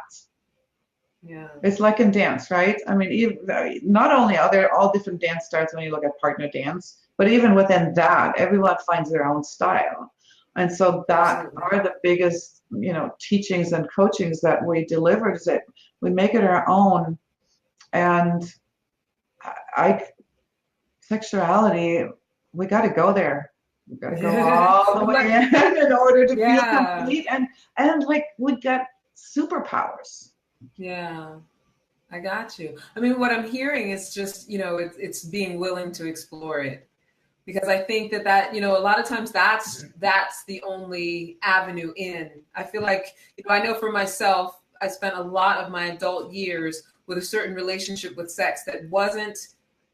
Yeah. It's like in dance, right? I mean, not only are there all different dance styles when you look at partner dance, but even within that, everyone finds their own style. And so that Absolutely. are the biggest, teachings and coachings that we deliver, is that we make it our own. And sexuality, we got to go there. We got to go all the way in order to feel complete. And like we got superpowers. Yeah. I got you. I mean, what I'm hearing is just, it's being willing to explore it, because I think that a lot of times that's the only avenue in. I feel like, I know for myself, I spent a lot of my adult years with a certain relationship with sex that wasn't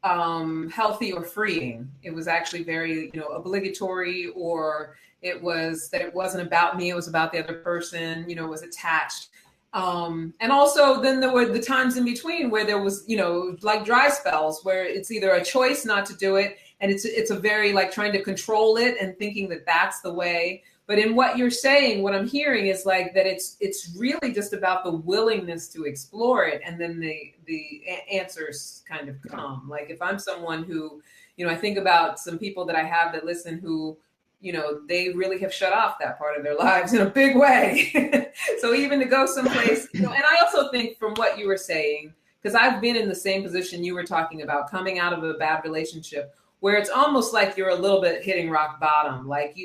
healthy or freeing. It was actually very, obligatory, or it wasn't about me. It was about the other person, it was attached. And also then there were the times in between where there was, like dry spells where it's either a choice not to do it, and it's a very like trying to control it and thinking that that's the way. But in what you're saying, what I'm hearing is like that it's really just about the willingness to explore it, and then the answers kind of come. Like if I'm someone who, I think about some people that I have that listen who, they really have shut off that part of their lives in a big way. So even to go someplace, and I also think from what you were saying, because I've been in the same position you were talking about, coming out of a bad relationship, where it's almost like you're a little bit hitting rock bottom. Like,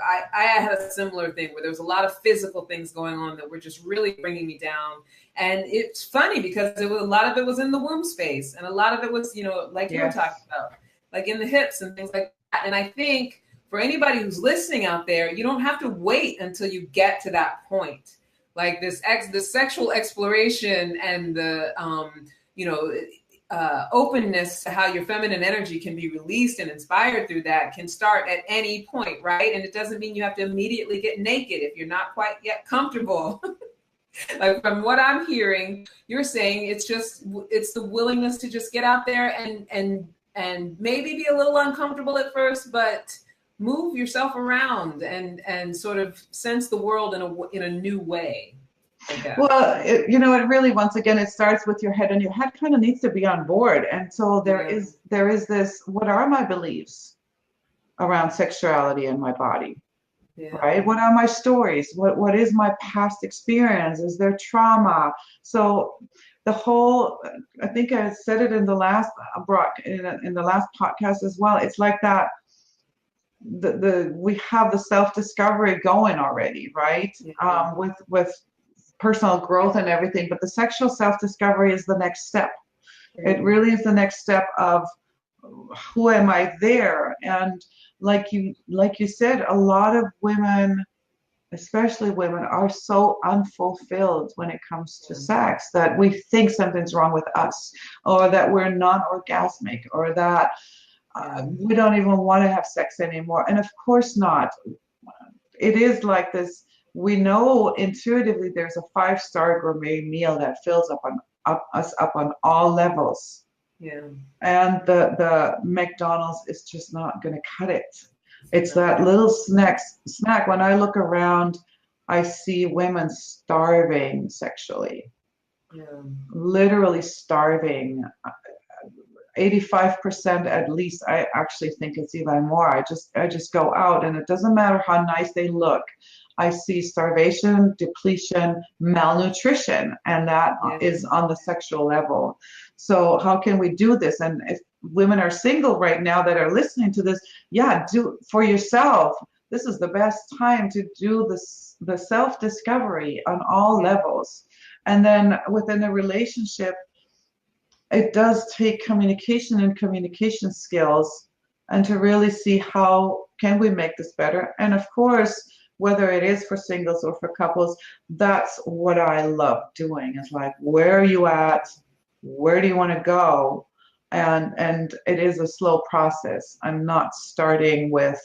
I had a similar thing where there was a lot of physical things going on that were just really bringing me down. And it's funny because a lot of it was in the womb space, and a lot of it was, like you were talking about, like in the hips and things like that. And I think for anybody who's listening out there, you don't have to wait until you get to that point. Like the sexual exploration and the, openness to how your feminine energy can be released and inspired through that can start at any point, right? And it doesn't mean you have to immediately get naked if you're not quite yet comfortable. Like from what I'm hearing, you're saying it's the willingness to just get out there and maybe be a little uncomfortable at first, but move yourself around and sort of sense the world in a new way. Well, it really, once again, it starts with your head, and your head kind of needs to be on board. And so there is this, what are my beliefs around sexuality in my body? Yeah. Right? What are my stories? What is my past experience? Is there trauma? So the whole, I think I said it in the last in the last podcast as well. It's like that. We have the self-discovery going already, right? Yeah. With personal growth and everything, but the sexual self-discovery is the next step. It really is the next step of who am I there. And like you said, a lot of women, especially women, are so unfulfilled when it comes to sex that we think something's wrong with us, or that we're non-orgasmic, or that we don't even want to have sex anymore. And of course not. It is like this. We know intuitively there's a 5-star gourmet meal that fills us up on all levels. Yeah. And the McDonald's is just not going to cut it. It's that little snack. When I look around, I see women starving sexually. Yeah. Literally starving. 85% at least. I actually think it's even more. I just go out, and it doesn't matter how nice they look. I see starvation, depletion, malnutrition, and that is on the sexual level. So how can we do this? And if women are single right now that are listening to this, do for yourself. This is the best time to do the self-discovery on all levels. And then within a relationship, it does take communication and communication skills, and to really see how can we make this better. And of course, whether it is for singles or for couples, that's what I love doing. Is like, where are you at? Where do you want to go? And it is a slow process. I'm not starting with,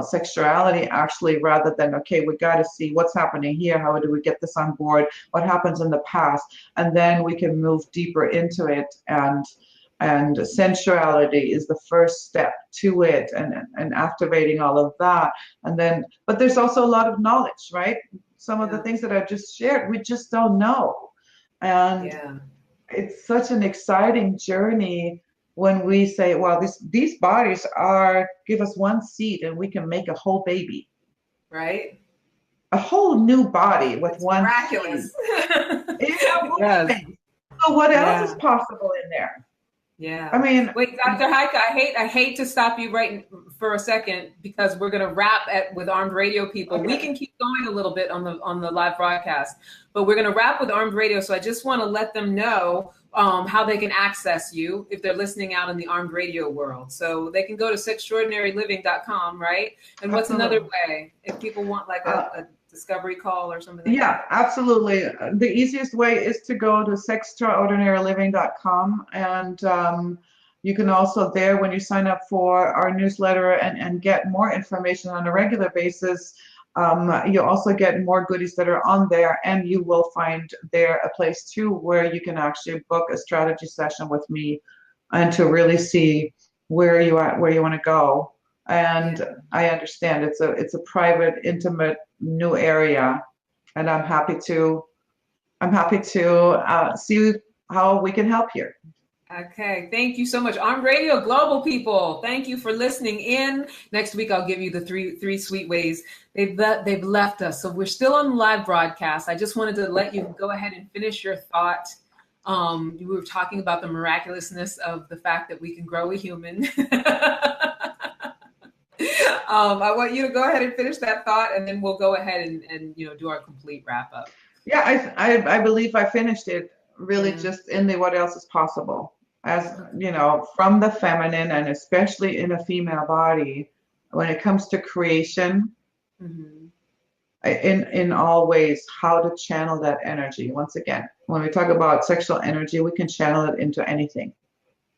sexuality actually, rather than, okay, we got to see what's happening here. How do we get this on board? What happens in the past? And then we can move deeper into it. And sensuality is the first step to it, and activating all of that. And then, but there's also a lot of knowledge, right? Some of the things that I've just shared, we just don't know. And it's such an exciting journey when we say, well, these bodies give us one seed and we can make a whole baby. Right? A whole new body with one miraculous. seed. Yes. So what else is possible in there? Yeah. I mean, wait, Dr. Heike, I hate to stop you right for a second, because we're going to wrap with Armed Radio people. Okay. We can keep going a little bit on the live broadcast, but we're going to wrap with Armed Radio. So I just want to let them know how they can access you if they're listening out in the Armed Radio world. So they can go to sextraordinaryliving.com, right? And what's another way if people want like a discovery call or something like that? Absolutely. The easiest way is to go to sextraordinaryliving.com, and you can also there, when you sign up for our newsletter and get more information on a regular basis, you also get more goodies that are on there, and you will find there a place too where you can actually book a strategy session with me and to really see where you want to go. And I understand it's a private, intimate, new area, and I'm happy to see how we can help here. Okay, thank you so much. Armed Radio Global people, thank you for listening in. Next week, I'll give you the three sweet ways they've left us. So we're still on the live broadcast. I just wanted to let you go ahead and finish your thought. You were talking about the miraculousness of the fact that we can grow a human. I want you to go ahead and finish that thought, and then we'll go ahead and do our complete wrap up. Yeah, I believe I finished it really just in the what else is possible. As from the feminine, and especially in a female body, when it comes to creation, in all ways, how to channel that energy. Once again, when we talk about sexual energy, we can channel it into anything.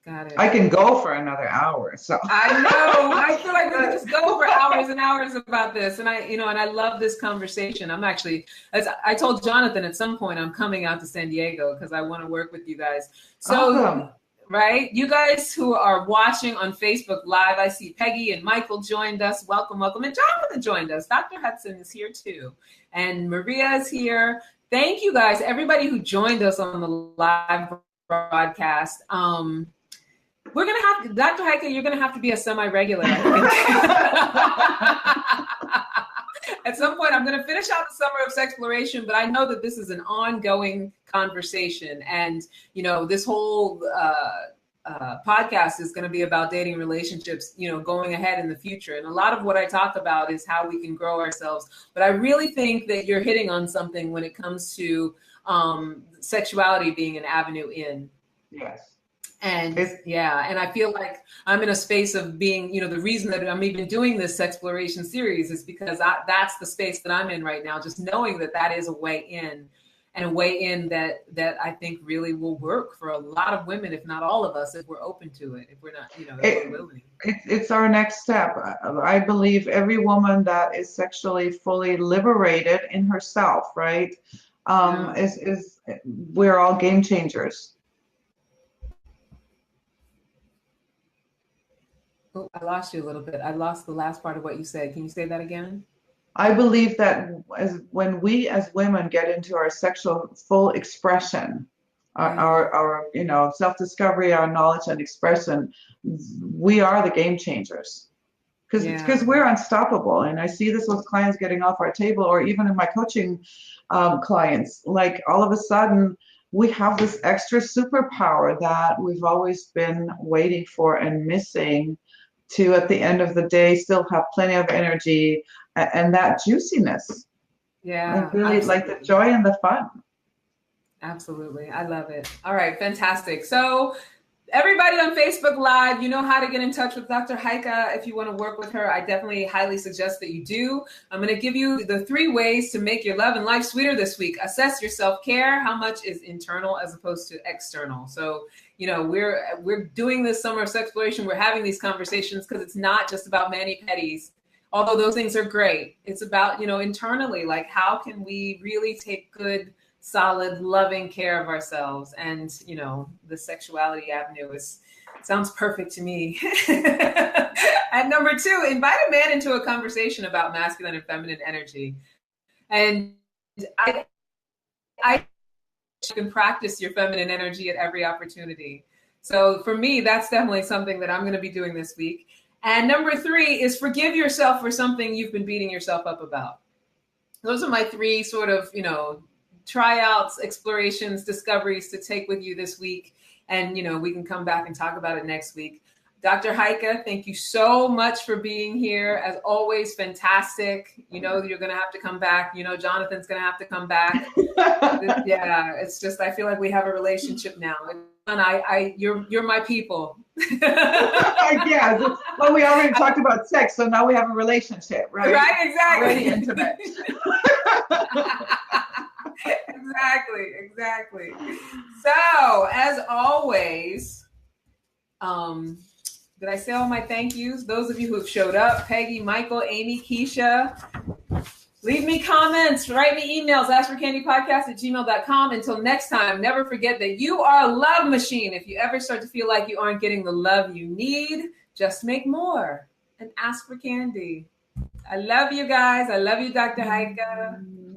Got it. I can go for another hour. So I know. I feel like we can just go for hours and hours about this. And I love this conversation. I'm actually, as I told Jonathan at some point, I'm coming out to San Diego because I want to work with you guys. So, awesome. Right? You guys who are watching on Facebook Live, I see Peggy and Michael joined us. Welcome, welcome. And Jonathan joined us. Dr. Hudson is here too. And Maria is here. Thank you guys, everybody who joined us on the live broadcast. We're going to have, Dr. Heike, you're going to have to be a semi-regular, I think. At some point, I'm going to finish out the summer of sexploration, but I know that this is an ongoing conversation. And, this whole podcast is going to be about dating relationships, going ahead in the future. And a lot of what I talk about is how we can grow ourselves. But I really think that you're hitting on something when it comes to sexuality being an avenue in. Yes. And and I feel like I'm in a space of being, the reason that I'm even doing this Sexploration series is because that's the space that I'm in right now. Just knowing that is a way in, and a way in that I think really will work for a lot of women, if not all of us, if we're open to it, if we're not, if we're willing. It's our next step. I believe every woman that is sexually fully liberated in herself, right, we're all game changers. Oh, I lost you a little bit. I lost the last part of what you said. Can you say that again? I believe that when we as women get into our sexual full expression, our self-discovery, our knowledge and expression, we are the game changers. Because we're unstoppable. And I see this with clients getting off our table, or even in my coaching clients, like all of a sudden, we have this extra superpower that we've always been waiting for and missing, to at the end of the day still have plenty of energy and that juiciness. Yeah. I really like the joy and the fun. Absolutely. I love it. All right. Fantastic. So everybody on Facebook Live, you know how to get in touch with Dr. Heike. If you want to work with her, I definitely highly suggest that you do. I'm going to give you the 3 ways to make your love and life sweeter this week. Assess your self-care. How much is internal as opposed to external? So, we're doing this summer of sexploration. We're having these conversations because it's not just about mani-pedis. although those things are great, it's about, internally, like how can we really take good, solid, loving care of ourselves? And, the sexuality avenue sounds perfect to me. And number 2, invite a man into a conversation about masculine and feminine energy. And I you can practice your feminine energy at every opportunity. So for me, that's definitely something that I'm going to be doing this week. And number 3 is forgive yourself for something you've been beating yourself up about. Those are my 3 sort of, tryouts, explorations, discoveries to take with you this week. And, we can come back and talk about it next week. Dr. Heike, thank you so much for being here. As always, fantastic. You're going to have to come back. Jonathan's going to have to come back. Yeah, it's just, I feel like we have a relationship now. And you're my people. Yeah. Well, we already talked about sex, so now we have a relationship, right? Right, exactly. Already intimate. Exactly. So, as always, did I say all my thank yous? Those of you who have showed up, Peggy, Michael, Amy, Keisha, leave me comments, write me emails, askforcandypodcast@gmail.com. Until next time, never forget that you are a love machine. If you ever start to feel like you aren't getting the love you need, just make more and ask for candy. I love you guys. I love you, Dr. Heike.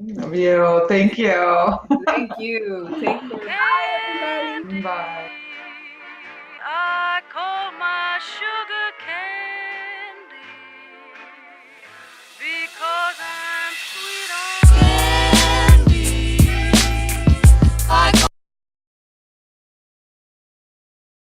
Love you. Thank you. Thank you. Take care. Bye, everybody. Bye.